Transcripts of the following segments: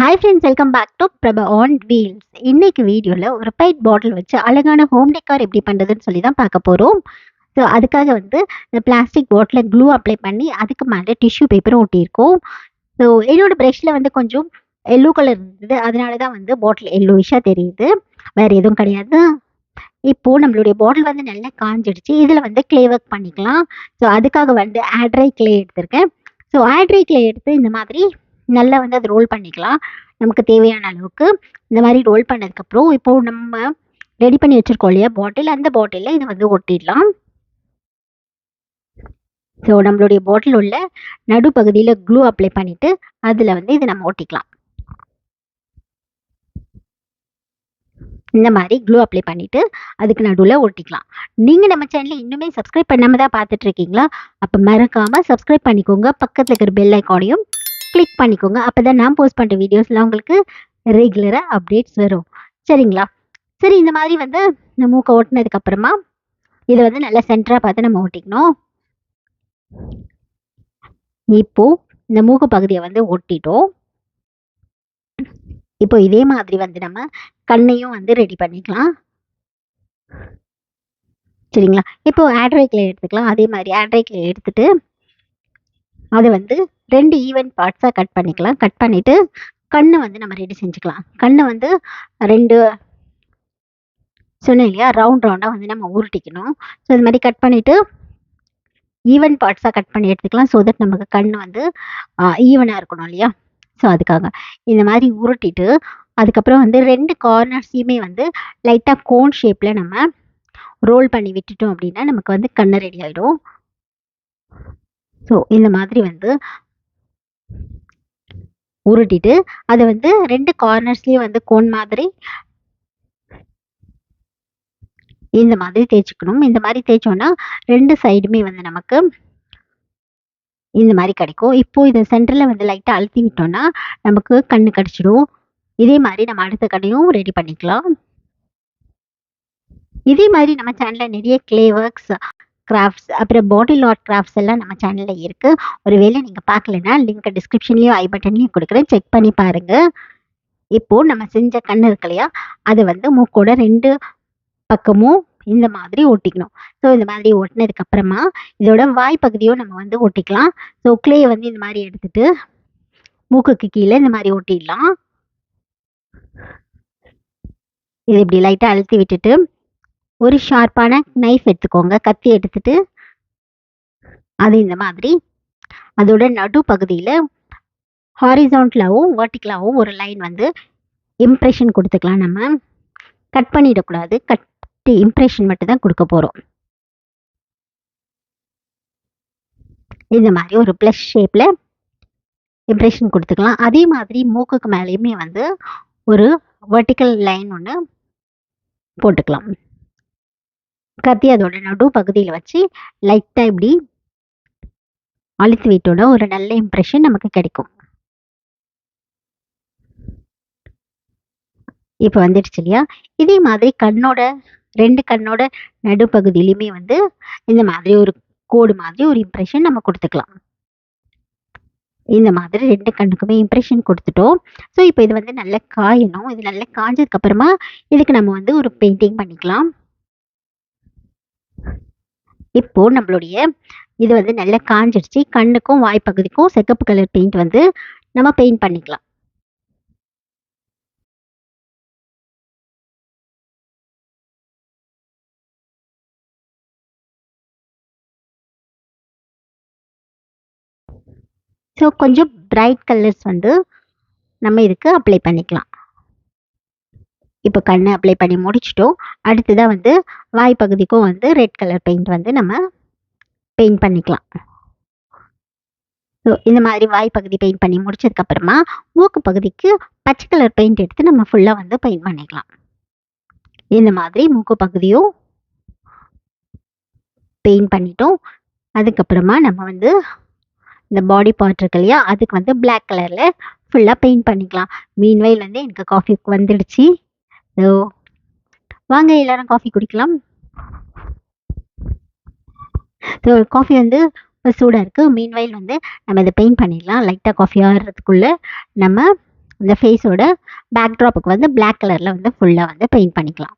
Hi friends, welcome back to Prabha on wheels. இன்னைக்கு வீடியோவில் ஒரு பெயிண்ட் பாட்டில் வச்சு அழகான ஹோம் டெக்கார் எப்படி பண்ணுறதுன்னு சொல்லி தான் பார்க்க போகிறோம். ஸோ அதுக்காக இந்த பிளாஸ்டிக் பாட்டில் க்ளூ அப்ளை பண்ணி அதுக்கு மேலே டிஷ்யூ பேப்பரும் ஒட்டியிருக்கோம். ஸோ என்னோட ப்ரஷில் கொஞ்சம் எல்லோ கலர் இருந்தது, அதனால தான் பாட்டில் எல்லோயிஷாக தெரியுது, வேறு எதுவும் கிடையாது. இப்போது நம்மளுடைய பாட்டில் நல்லா காஞ்சிடுச்சு. இதில் க்ளே ஒர்க் பண்ணிக்கலாம். ஸோ அதுக்காக ஆட்ரை க்ளே எடுத்திருக்கேன். ஸோ ஆட்ரை க்ளே எடுத்து இந்த மாதிரி நல்லா அது ரோல் பண்ணிக்கலாம். நமக்கு தேவையான அளவுக்கு இந்த மாதிரி ரோல் பண்ணதுக்கப்புறம் இப்போ நம்ம ரெடி பண்ணி வச்சுருக்கோம் இல்லையா பாட்டில், அந்த பாட்டிலில் இதை ஒட்டிடலாம். ஸோ நம்மளுடைய பாட்டில் உள்ள நடுப்பகுதியில் க்ளூ அப்ளை பண்ணிவிட்டு அதில் இதை நம்ம ஒட்டிக்கலாம். இந்த மாதிரி க்ளூ அப்ளை பண்ணிவிட்டு அதுக்கு நடுவில் ஒட்டிக்கலாம். நீங்கள் நம்ம சேனலை இன்னுமே சப்ஸ்கிரைப் பண்ணாமல் தான் பார்த்துட்ருக்கீங்களா? அப்போ மறக்காமல் சப்ஸ்கிரைப் பண்ணிக்கோங்க. பக்கத்தில் இருக்கிற பெல் ஐக்கானையும் கிளிக் பண்ணிக்கோங்க. அப்போ தான் நான் போஸ்ட் பண்ணுற வீடியோஸில் உங்களுக்கு ரெகுலராக அப்டேட்ஸ் வரும். சரிங்களா? சரி, இந்த மாதிரி இந்த மூக்கை ஒட்டினதுக்கப்புறமா இதை நல்லா சென்டராக பார்த்து நம்ம ஒட்டிக்கணும். இப்போது இந்த மூக்கு பகுதியை ஒட்டிட்டோம். இப்போ இதே மாதிரி நம்ம கண்ணையும் ரெடி பண்ணிக்கலாம். சரிங்களா? இப்போ ஆட்ரை க்ளே எடுத்துக்கலாம். அதே மாதிரி ஆட்ரை க்ளே எடுத்துட்டு அதை 2 ஈவன் பார்ட்ஸாக கட் பண்ணிக்கலாம். கட் பண்ணிவிட்டு கண்ணை நம்ம ரெடி செஞ்சுக்கலாம். கண்ணை 2 சொன்னேன் இல்லையா, ரவுண்டாக நம்ம உருட்டிக்கணும். ஸோ இது மாதிரி கட் பண்ணிவிட்டு ஈவன் பார்ட்ஸாக கட் பண்ணி எடுத்துக்கலாம். ஸோ தட் நமக்கு கண் ஈவனாக இருக்கணும் இல்லையா. ஸோ அதுக்காக இந்த மாதிரி உருட்டிட்டு அதுக்கப்புறம் 2 கார்னர்ஸையுமே லைட்டாக கோன் ஷேப்பில் நம்ம ரோல் பண்ணி விட்டுட்டோம் அப்படின்னா நமக்கு கண்ணை ரெடி ஆகிடும். ஸோ இந்த மாதிரி உருட்டிட்டு அதை 2 கார்னர்ஸ்லேயும் கோன் மாதிரி இந்த மாதிரி தேய்ச்சிக்கணும். இந்த மாதிரி தேய்ச்சோன்னா 2 சைடுமே நமக்கு இந்த மாதிரி கிடைக்கும். இப்போது இதை சென்டரில் லைட்டாக அழுத்தி விட்டோம்னா நமக்கு கண்ணு கிடச்சிடும். இதே மாதிரி நம்ம அடுத்த கண்ணையும் ரெடி பண்ணிக்கலாம். இதே மாதிரி நம்ம சேனலில் நிறைய க்ளே ஒர்க்ஸ், கிராஃப்ட்ஸ், அப்புறம் பாட்டில் ஆர்ட் கிராஃப்ட்ஸ் எல்லாம் நம்ம சேனலில் இருக்குது. ஒருவேளை நீங்கள் பார்க்கலன்னா லிங்க் டிஸ்கிரிப்ஷன்லேயும் ஐ பட்டன்லேயும் கொடுக்குறேன், செக் பண்ணி பாருங்கள். இப்போது நம்ம செஞ்ச கண் இருக்கு இல்லையா, அதை மூக்கோட 2 பக்கமும் இந்த மாதிரி ஒட்டிக்கணும். ஸோ இந்த மாதிரி ஒட்டினதுக்கப்புறமா இதோட வாய் பகுதியும் நம்ம ஒட்டிக்கலாம். ஸோ க்ளே இந்த மாதிரி எடுத்துட்டு மூக்குக்கு கீழே இந்த மாதிரி ஒட்டிடலாம். இது இப்படி லைட்டாக அழுத்தி விட்டுட்டு ஒரு ஷார்ப்பான நைஃப் எடுத்துக்கோங்க. கத்தி எடுத்துட்டு அது இந்த மாதிரி அதோட நடு பகுதியில் ஹாரிசான்டலாகவும் வெர்டிக்கலாகவும் ஒரு லைன் இம்ப்ரெஷன் கொடுத்துக்கலாம். நம்ம கட் பண்ணிடக்கூடாது, கட்டி இம்ப்ரெஷன் மட்டும் தான் கொடுக்க போகிறோம். இந்த மாதிரி ஒரு ப்ளஸ் ஷேப்பில் இம்ப்ரெஷன் கொடுத்துக்கலாம். அதே மாதிரி மூக்குக்கு மேலேயுமே ஒரு வெர்டிக்கல் லைன் ஒன்று போட்டுக்கலாம். கத்தி அதோட நடு பகுதியில் வச்சு லைட்டாக இப்படி அழுத்தி விட்டோட ஒரு நல்ல இம்ப்ரெஷன் நமக்கு கிடைக்கும். இப்போ வந்துடுச்சு இல்லையா. இதே மாதிரி கண்ணோட 2 கண்ணோட நடுப்பகுதியிலையுமே இந்த மாதிரி ஒரு கோடு மாதிரி ஒரு இம்ப்ரெஷன் நம்ம கொடுத்துக்கலாம். இந்த மாதிரி 2 கண்ணுக்குமே இம்ப்ரெஷன் கொடுத்துட்டோம். ஸோ இப்போ இது நல்லா காயணும். இது நல்லா காஞ்சதுக்கப்புறமா இதுக்கு நம்ம ஒரு பெயிண்டிங் பண்ணிக்கலாம். இப்போது நம்மளுடைய இது நல்லா காஞ்சிடுச்சு. கண்ணுக்கும் வாய் பகுதிக்கும் சிகப்பு கலர் பெயிண்ட் நம்ம பெயிண்ட் பண்ணிக்கலாம். ஸோ கொஞ்சம் பிரைட் கலர்ஸ் நம்ம இதுக்கு அப்ளை பண்ணிக்கலாம். இப்போ கண்ணை அப்ளை பண்ணி முடிச்சிட்டோம். அடுத்ததாக வாய் பகுதிக்கும் ரெட் கலர் பெயிண்ட் நம்ம பெயிண்ட் பண்ணிக்கலாம். ஸோ இந்த மாதிரி வாய் பகுதி பெயிண்ட் பண்ணி முடிச்சதுக்கப்புறமா மூக்கு பகுதிக்கு பச்சை கலர் பெயிண்ட் எடுத்து நம்ம ஃபுல்லாக பெயிண்ட் பண்ணிக்கலாம். இந்த மாதிரி மூக்கு பகுதியும் பெயிண்ட் பண்ணிட்டோம். அதுக்கப்புறமா நம்ம இந்த பாடி பார்ட் இருக்கு இல்லையா, அதுக்கு பிளாக் கலரில் ஃபுல்லாக பெயிண்ட் பண்ணிக்கலாம். மீன்வைல் எனக்கு காஃபி வந்துடுச்சு. ஸோ வாங்க எல்லாரும் காஃபி குடிக்கலாம். ஸோ காஃபி சூடாக இருக்குது. மீன்வைல் நம்ம இதை பெயிண்ட் பண்ணிடலாம். லைட்டாக காஃபி ஆடுறதுக்குள்ளே நம்ம அந்த ஃபேஸோட பேக்ட்ராப்புக்கு வந்து Black கலரில் வந்து ஃபுல்லாக வந்து பெயிண்ட் பண்ணிக்கலாம்.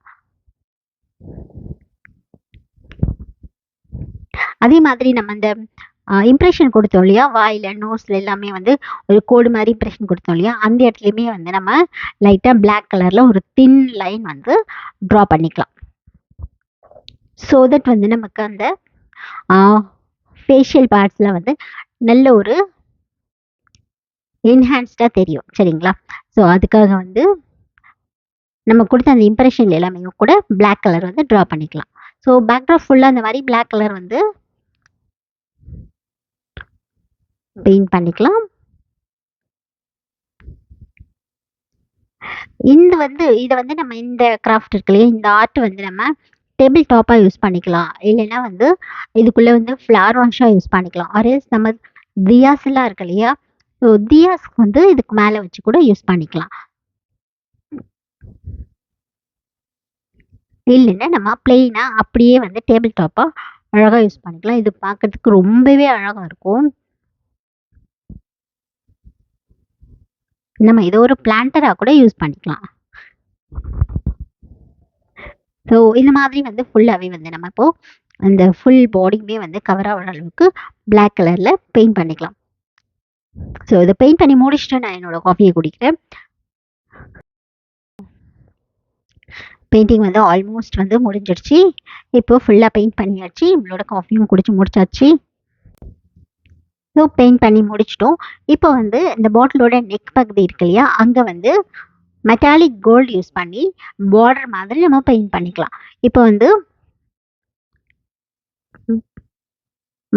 அதே மாதிரி நம்ம அந்த இம்ப்ரெஷன் கொடுத்தோம் இல்லையா, வாயில் நோஸில் எல்லாமே வந்து ஒரு கோடு மாதிரி இம்ப்ரெஷன் கொடுத்தோம் இல்லையா, அந்த இடத்துலையுமே வந்து நம்ம லைட்டாக Black கலரில் ஒரு தின் லைன் வந்து ட்ரா பண்ணிக்கலாம். ஸோ தட் வந்து நமக்கு அந்த ஃபேஷியல் பார்ட்ஸில் வந்து நல்ல ஒரு என்ஹான்ஸ்டாக தெரியும். சரிங்களா? ஸோ அதுக்காக வந்து நம்ம கொடுத்த அந்த இம்ப்ரெஷன் எல்லாமே கூட Black கலர் வந்து ட்ரா பண்ணிக்கலாம். ஸோ பேக்ட்ராப் ஃபுல்லாக அந்த மாதிரி Black கலர் வந்து பெயிண்ட் பண்ணிக்கலாம். இதை வந்து நம்ம இந்த கிராஃப்ட் இருக்கு இல்லையா, இந்த ஆர்ட் வந்து நம்ம டேபிள் டாப்பாக யூஸ் பண்ணிக்கலாம். இல்லைன்னா வந்து இதுக்குள்ளே வந்து ஃப்ளார் வாஷாக யூஸ் பண்ணிக்கலாம். அரேஸ் நம்ம தியாஸ் எல்லாம் இருக்கு இல்லையா, ஸோ தியாஸ் வந்து இதுக்கு மேலே வச்சு கூட யூஸ் பண்ணிக்கலாம். இல்லைன்னா நம்ம பிளெயினாக அப்படியே வந்து டேபிள் டாப்பாக அழகாக யூஸ் பண்ணிக்கலாம். இது பார்க்கறதுக்கு ரொம்பவே அழகாக இருக்கும். நம்ம இதை ஒரு பிளான்டராக கூட யூஸ் பண்ணிக்கலாம். ஸோ இந்த மாதிரி வந்து ஃபுல்லாகவே வந்து நம்ம இப்போது அந்த ஃபுல் பாடியுமே வந்து கவர் ஆகிற அளவுக்கு Black கலரில் பெயிண்ட் பண்ணிக்கலாம். ஸோ இதை பெயிண்ட் பண்ணி முடிச்சுட்டு நான் என்னோட காஃபியை குடிக்கிறேன். பெயிண்டிங் வந்து ஆல்மோஸ்ட் வந்து முடிஞ்சிடுச்சு. இப்போ ஃபுல்லாக பெயிண்ட் பண்ணியாச்சு. நம்மளோட காஃபியும் குடிச்சு முடிச்சாச்சு. ஸோ பெயிண்ட் பண்ணி முடிச்சிட்டோம். இப்போ வந்து இந்த பாட்டிலோட நெக் பகுதி இருக்கு இல்லையா, அங்கே வந்து மெட்டாலிக் கோல்டு யூஸ் பண்ணி பார்டர் மாதிரி நம்ம பெயிண்ட் பண்ணிக்கலாம். இப்போ வந்து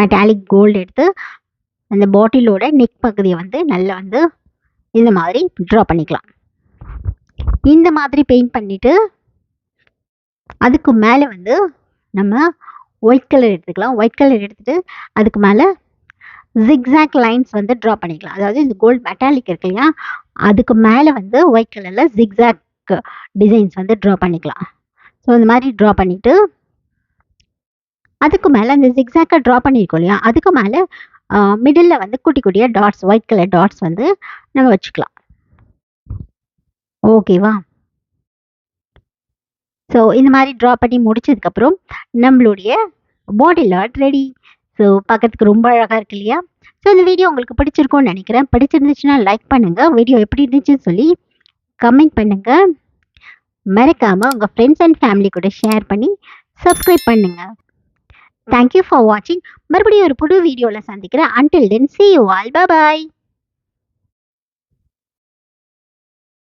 மெட்டாலிக் கோல்டு எடுத்து அந்த பாட்டிலோட நெக் பகுதியை வந்து நல்லா வந்து இந்த மாதிரி ட்ரா பண்ணிக்கலாம். இந்த மாதிரி பெயிண்ட் பண்ணிவிட்டு அதுக்கு மேலே வந்து நம்ம ஒயிட் கலர் எடுத்துக்கலாம். ஒயிட் கலர் எடுத்துகிட்டு அதுக்கு மேலே ஜிக்ஸாக் லைன்ஸ் வந்து ட்ரா பண்ணிக்கலாம். அதாவது இந்த கோல்டு மெட்டாலிக் இருக்கு இல்லையா, அதுக்கு மேலே வந்து ஒயிட் கலரில் ஜிக்ஸாக் டிசைன்ஸ் வந்து ட்ரா பண்ணிக்கலாம். ஸோ இந்த மாதிரி ட்ரா பண்ணிவிட்டு அதுக்கு மேலே அந்த ஜிக்ஸாக்கை ட்ரா பண்ணியிருக்கோம் இல்லையா, அதுக்கு மேலே மிடில் வந்து குட்டி குட்டியாக டாட்ஸ், ஒயிட் கலர் டாட்ஸ் வந்து நம்ம வச்சுக்கலாம். ஓகேவா? ஸோ இந்த மாதிரி ட்ரா பண்ணி முடிச்சதுக்கப்புறம் நம்மளுடைய பாட்டில் ஆர்ட் ரெடி. ஸோ பார்க்கறதுக்கு ரொம்ப அழகாக இருக்கு இல்லையா? ஸோ இந்த வீடியோ உங்களுக்கு பிடிச்சிருக்கும்னு நினைக்கிறேன். பிடிச்சிருந்துச்சுன்னா லைக் பண்ணுங்கள். வீடியோ எப்படி இருந்துச்சுன்னு சொல்லி கமெண்ட் பண்ணுங்கள். மறக்காமல் உங்கள் ஃப்ரெண்ட்ஸ் அண்ட் ஃபேமிலி கூட ஷேர் பண்ணி சப்ஸ்கிரைப் பண்ணுங்கள். தேங்க்யூ ஃபார் வாட்சிங். மறுபடியும் ஒரு புது வீடியோவில் சந்திக்கிறேன். Until then see you all. Bye bye.